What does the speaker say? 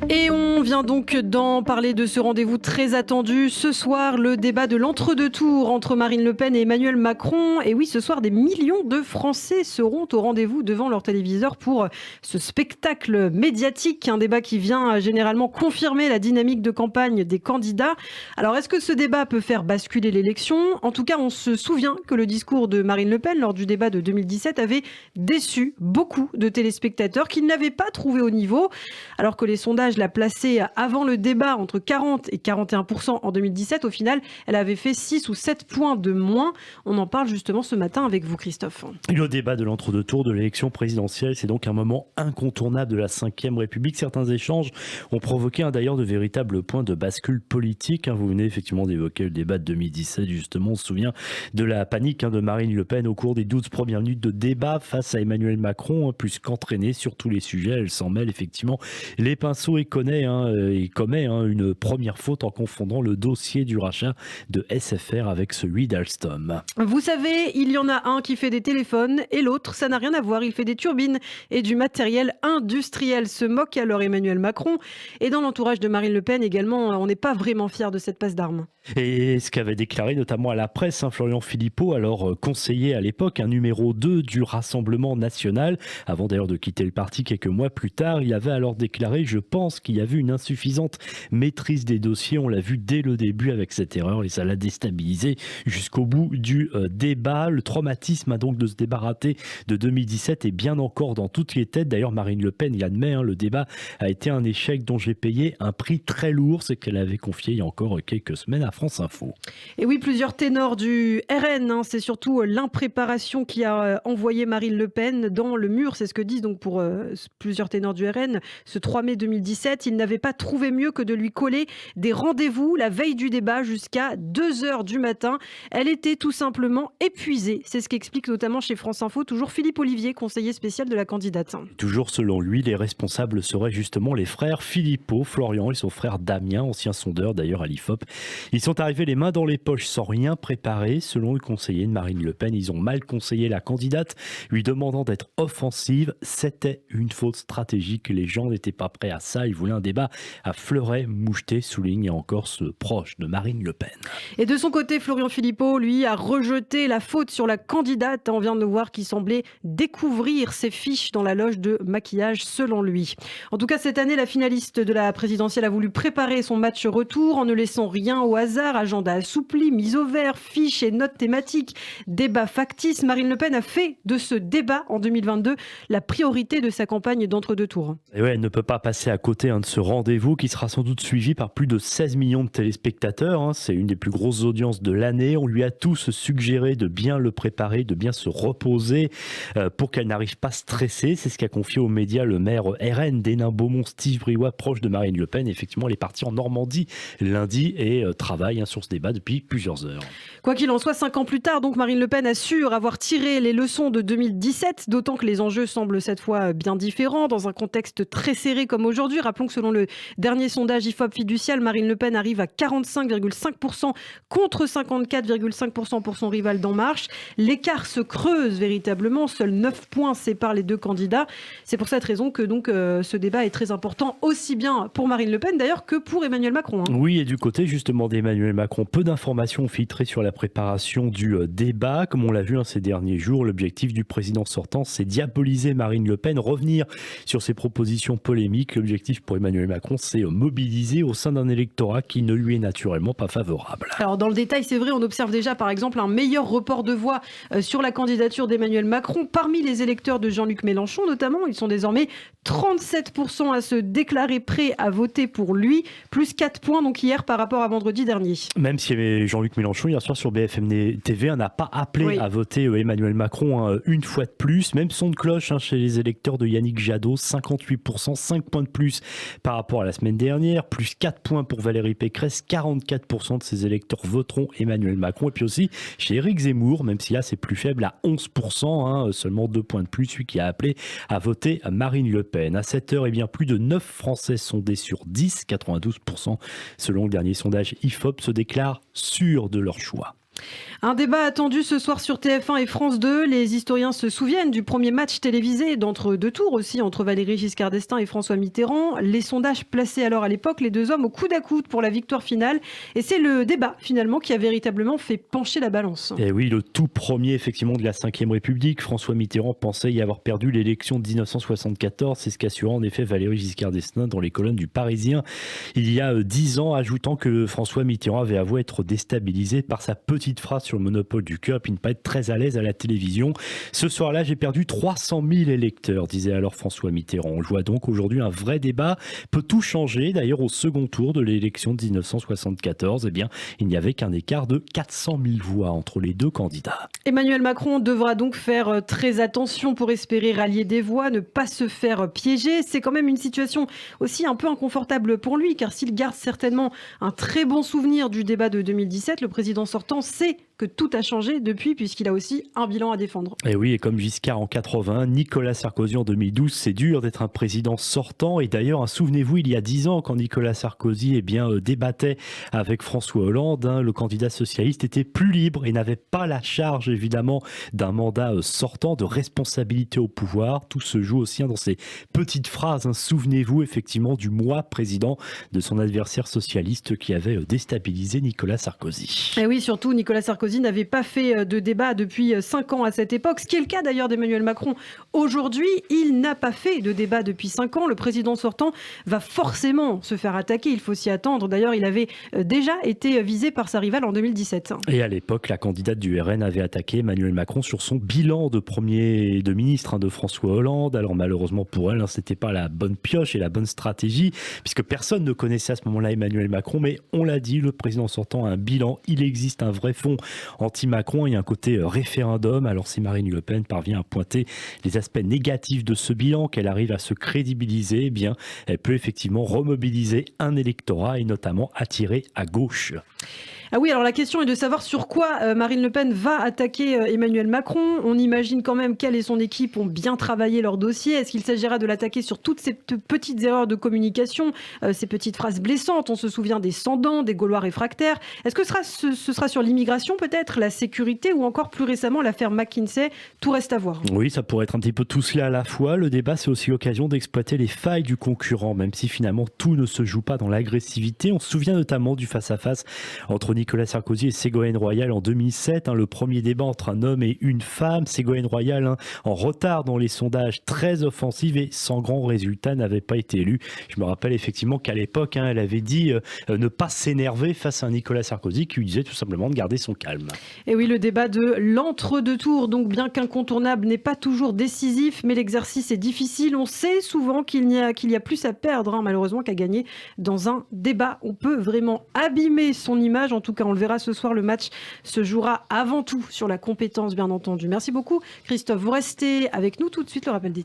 Et on vient donc d'en parler de ce rendez-vous très attendu. Ce soir, le débat de l'entre-deux tours entre Marine Le Pen et Emmanuel Macron. Et oui, ce soir, des millions de Français seront au rendez-vous devant leur téléviseur pour ce spectacle médiatique. Un débat qui vient généralement confirmer la dynamique de campagne des candidats. Alors, est-ce que ce débat peut faire basculer l'élection ? En tout cas, on se souvient que le discours de Marine Le Pen lors du débat de 2017 avait déçu beaucoup de téléspectateurs qui ne l'avaient pas trouvé au niveau. Alors que les sondages l'a placée avant le débat entre 40 et 41% en 2017. Au final, elle avait fait 6 ou 7 points de moins. On en parle justement ce matin avec vous, Christophe. Le débat de l'entre-deux tours de l'élection présidentielle, c'est donc un moment incontournable de la Ve République. Certains échanges ont provoqué d'ailleurs de véritables points de bascule politique. Vous venez effectivement d'évoquer le débat de 2017, justement. On se souvient de la panique de Marine Le Pen au cours des 12 premières minutes de débat face à Emmanuel Macron, plus qu'entraînée sur tous les sujets. Elle s'en mêle effectivement les pinceaux et commet une première faute en confondant le dossier du rachat de SFR avec celui d'Alstom. Vous savez, il y en a un qui fait des téléphones et l'autre, ça n'a rien à voir. Il fait des turbines et du matériel industriel. Se moque alors Emmanuel Macron. Et dans l'entourage de Marine Le Pen également, on n'est pas vraiment fiers de cette passe d'armes. Et ce qu'avait déclaré notamment à la presse Florian Philippot, alors conseiller à l'époque, un numéro 2 du Rassemblement national, avant d'ailleurs de quitter le parti quelques mois plus tard, il avait alors déclaré « Je pense qu'il y avait une insuffisante maîtrise des dossiers, on l'a vu dès le début avec cette erreur et ça l'a déstabilisé jusqu'au bout du débat. » Le traumatisme donc de ce débat raté de 2017 est bien encore dans toutes les têtes. D'ailleurs Marine Le Pen y admet, le débat a été un échec dont j'ai payé un prix très lourd, c'est qu'elle avait confié il y a encore quelques semaines à France Info. Et oui, plusieurs ténors du RN, c'est surtout l'impréparation qui a envoyé Marine Le Pen dans le mur, c'est ce que disent donc pour plusieurs ténors du RN. Ce 3 mai 2017, ils n'avaient pas trouvé mieux que de lui coller des rendez-vous la veille du débat jusqu'à 2h du matin. Elle était tout simplement épuisée, c'est ce qu'explique notamment chez France Info, toujours Philippe Olivier, conseiller spécial de la candidate. Toujours selon lui, les responsables seraient justement les frères Philippot, Florian et son frère Damien, ancien sondeur d'ailleurs à l'IFOP. Ils sont arrivés les mains dans les poches sans rien préparer. Selon le conseiller de Marine Le Pen, ils ont mal conseillé la candidate, lui demandant d'être offensive. C'était une faute stratégique. Les gens n'étaient pas prêts à ça. Ils voulaient un débat à fleurets mouchetés, souligne encore ce proche de Marine Le Pen. Et de son côté, Florian Philippot, lui, a rejeté la faute sur la candidate. On vient de voir qu'il semblait découvrir ses fiches dans la loge de maquillage, selon lui. En tout cas, cette année, la finaliste de la présidentielle a voulu préparer son match retour en ne laissant rien au hasard. Agenda assoupli, mise au vert, fiches et notes thématiques, débat factice. Marine Le Pen a fait de ce débat en 2022 la priorité de sa campagne d'entre-deux tours. Et ouais, elle ne peut pas passer à côté de ce rendez-vous qui sera sans doute suivi par plus de 16 millions de téléspectateurs. C'est une des plus grosses audiences de l'année. On lui a tous suggéré de bien le préparer, de bien se reposer pour qu'elle n'arrive pas stressée. C'est ce qu'a confié aux médias le maire RN d'Hénin-Beaumont, Steve Briouat, proche de Marine Le Pen. Effectivement, elle est partie en Normandie lundi et travaille sur ce débat depuis plusieurs heures. Quoi qu'il en soit, 5 ans plus tard, donc Marine Le Pen assure avoir tiré les leçons de 2017, d'autant que les enjeux semblent cette fois bien différents, dans un contexte très serré comme aujourd'hui. Rappelons que selon le dernier sondage IFOP fiducial, Marine Le Pen arrive à 45,5% contre 54,5% pour son rival d'En Marche. L'écart se creuse véritablement, seuls 9 points séparent les deux candidats. C'est pour cette raison que donc ce débat est très important, aussi bien pour Marine Le Pen d'ailleurs que pour Emmanuel Macron. Oui, et du côté justement d'Emmanuel Macron, peu d'informations filtrées sur la préparation du débat. Comme on l'a vu ces derniers jours, l'objectif du président sortant, c'est diaboliser Marine Le Pen, revenir sur ses propositions polémiques. L'objectif pour Emmanuel Macron, c'est mobiliser au sein d'un électorat qui ne lui est naturellement pas favorable. Alors dans le détail, c'est vrai, on observe déjà par exemple un meilleur report de voix sur la candidature d'Emmanuel Macron parmi les électeurs de Jean-Luc Mélenchon notamment. Ils sont désormais 37% à se déclarer prêts à voter pour lui, plus 4 points donc hier par rapport à vendredi dernier. Même si Jean-Luc Mélenchon, hier soir sur BFM TV, n'a pas appelé à voter Emmanuel Macron une fois de plus. Même son de cloche chez les électeurs de Yannick Jadot, 58%, 5 points de plus par rapport à la semaine dernière, plus 4 points pour Valérie Pécresse, 44% de ses électeurs voteront Emmanuel Macron. Et puis aussi chez Éric Zemmour, même si là c'est plus faible à 11%, seulement 2 points de plus, celui qui a appelé à voter Marine Le Pen. À 7h, plus de 9 Français sondés sur 10, 92%, selon le dernier sondage IFOP, se déclarent sûrs de leur choix. Un débat attendu ce soir sur TF1 et France 2. Les historiens se souviennent du premier match télévisé d'entre deux tours aussi entre Valéry Giscard d'Estaing et François Mitterrand. Les sondages plaçaient alors à l'époque les deux hommes au coude à coude pour la victoire finale. Et c'est le débat finalement qui a véritablement fait pencher la balance. Et oui, le tout premier effectivement de la Ve République. François Mitterrand pensait y avoir perdu l'élection de 1974. C'est ce qu'assura en effet Valéry Giscard d'Estaing dans les colonnes du Parisien il y a 10 ans, ajoutant que François Mitterrand avait avoué être déstabilisé par sa petite phrase sur le monopole du cœur, puis ne pas être très à l'aise à la télévision. Ce soir-là, j'ai perdu 300 000 électeurs, disait alors François Mitterrand. On voit donc aujourd'hui un vrai débat. Peut tout changer. D'ailleurs, au second tour de l'élection de 1974, eh bien, il n'y avait qu'un écart de 400 000 voix entre les deux candidats. Emmanuel Macron devra donc faire très attention pour espérer rallier des voix, ne pas se faire piéger. C'est quand même une situation aussi un peu inconfortable pour lui, car s'il garde certainement un très bon souvenir du débat de 2017, le président sortant sait que tout a changé depuis, puisqu'il a aussi un bilan à défendre. Et oui, et comme Giscard en 80, Nicolas Sarkozy en 2012, c'est dur d'être un président sortant. Et d'ailleurs, souvenez-vous, il y a 10 ans, quand Nicolas Sarkozy débattait avec François Hollande, le candidat socialiste était plus libre et n'avait pas la charge, évidemment, d'un mandat sortant, de responsabilité au pouvoir. Tout se joue aussi dans ces petites phrases. Souvenez-vous, effectivement, du moi président de son adversaire socialiste qui avait déstabilisé Nicolas Sarkozy. Et oui, surtout, Nicolas Sarkozy n'avait pas fait de débat depuis 5 ans à cette époque, ce qui est le cas d'ailleurs d'Emmanuel Macron. Aujourd'hui, il n'a pas fait de débat depuis 5 ans. Le président sortant va forcément se faire attaquer, il faut s'y attendre. D'ailleurs, il avait déjà été visé par sa rivale en 2017. Et à l'époque, la candidate du RN avait attaqué Emmanuel Macron sur son bilan de ministre de François Hollande. Alors malheureusement pour elle, c'était pas la bonne pioche et la bonne stratégie, puisque personne ne connaissait à ce moment-là Emmanuel Macron. Mais on l'a dit, le président sortant a un bilan, il existe un vrai fond anti-Macron, il y a un côté référendum. Alors si Marine Le Pen parvient à pointer les aspects négatifs de ce bilan, qu'elle arrive à se crédibiliser, eh bien, elle peut effectivement remobiliser un électorat et notamment attirer à gauche. Ah oui, alors la question est de savoir sur quoi Marine Le Pen va attaquer Emmanuel Macron. On imagine quand même qu'elle et son équipe ont bien travaillé leur dossier. Est-ce qu'il s'agira de l'attaquer sur toutes ces petites erreurs de communication, ces petites phrases blessantes? On se souvient des sans-dents, des Gaulois réfractaires. Est-ce que ce sera sur l'immigration peut-être, la sécurité ou encore plus récemment l'affaire McKinsey? Tout reste à voir. Oui, ça pourrait être un petit peu tout cela à la fois. Le débat, c'est aussi l'occasion d'exploiter les failles du concurrent, même si finalement tout ne se joue pas dans l'agressivité. On se souvient notamment du face-à-face entre Nicolas Sarkozy et Ségolène Royal en 2007, le premier débat entre un homme et une femme. Ségolène Royal, en retard dans les sondages, très offensive et sans grand résultat, n'avait pas été élue. Je me rappelle effectivement qu'à l'époque, elle avait dit ne pas s'énerver face à un Nicolas Sarkozy qui lui disait tout simplement de garder son calme. Et oui, le débat de l'entre-deux tours, donc bien qu'incontournable, n'est pas toujours décisif, mais l'exercice est difficile. On sait souvent qu'il y a plus à perdre, malheureusement, qu'à gagner dans un débat. On peut vraiment abîmer son image. En tout cas, on le verra ce soir. Le match se jouera avant tout sur la compétence, bien entendu. Merci beaucoup, Christophe. Vous restez avec nous tout de suite. Le rappel des titres.